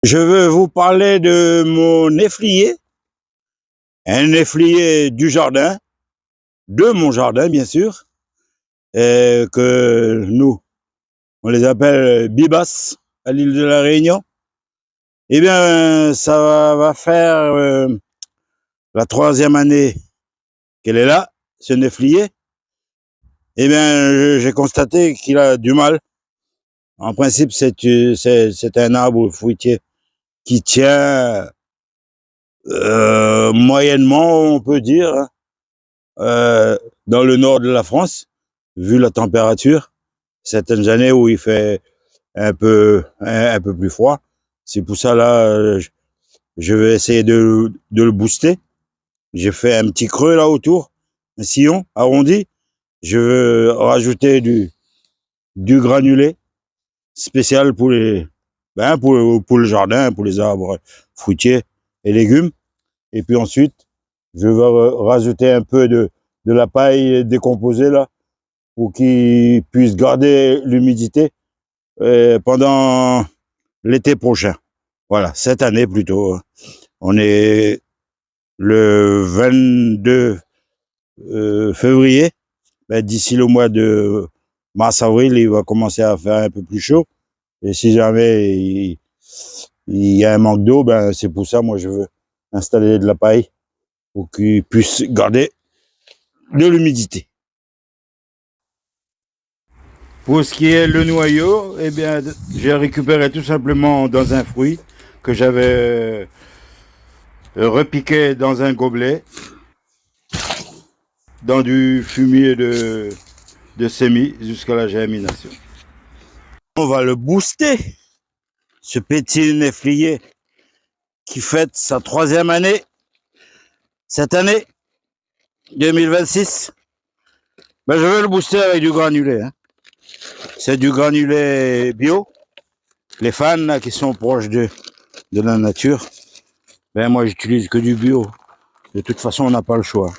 Je veux vous parler de mon néflier, un néflier du jardin, de mon jardin bien sûr, que nous, on les appelle bibas à l'île de la Réunion. Eh bien, ça va faire la 3e année qu'elle est là, ce néflier. Eh bien, j'ai constaté qu'il a du mal. En principe, c'est un arbre fruitier qui tient moyennement, on peut dire, dans le nord de la France, vu la température. Certaines années où il fait un peu plus froid. C'est pour ça là, je vais essayer de le booster. J'ai fait un petit creux là autour, un sillon arrondi. Je veux rajouter du granulé spécial pour pour le jardin, pour les arbres fruitiers et légumes. Et puis ensuite, je vais rajouter un peu de la paille décomposée là, pour qu'il puisse garder l'humidité pendant l'été prochain. Voilà, cette année plutôt. On est le 22 février. Ben, d'ici le mois de mars-avril, il va commencer à faire un peu plus chaud. Et si jamais il y a un manque d'eau, ben, c'est pour ça, moi, je veux installer de la paille pour qu'il puisse garder de l'humidité. Pour ce qui est le noyau, eh bien, j'ai récupéré tout simplement dans un fruit que j'avais repiqué dans un gobelet, dans du fumier de semis jusqu'à la germination. On va le booster, ce petit néflier qui fête sa 3e année cette année 2026. Ben, je vais le booster avec du granulé. Hein. C'est du granulé bio. Les fans là, qui sont proches de la nature, ben moi j'utilise que du bio. De toute façon, on n'a pas le choix.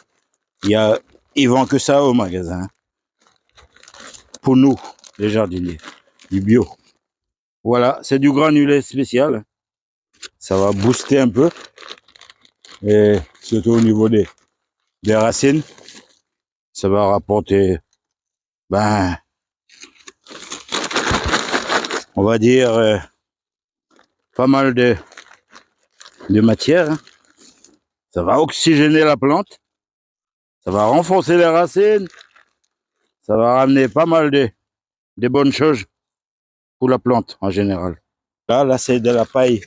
Ils vendent que ça au magasin. Pour nous, les jardiniers, du bio. Voilà, c'est du granulé spécial. Ça va booster un peu. Et surtout au niveau des racines, ça va rapporter, ben, on va dire, pas mal de matière. Hein. Ça va oxygéner la plante. Ça va renforcer les racines. Ça va ramener pas mal de bonnes choses pour la plante en général. Là c'est de la paille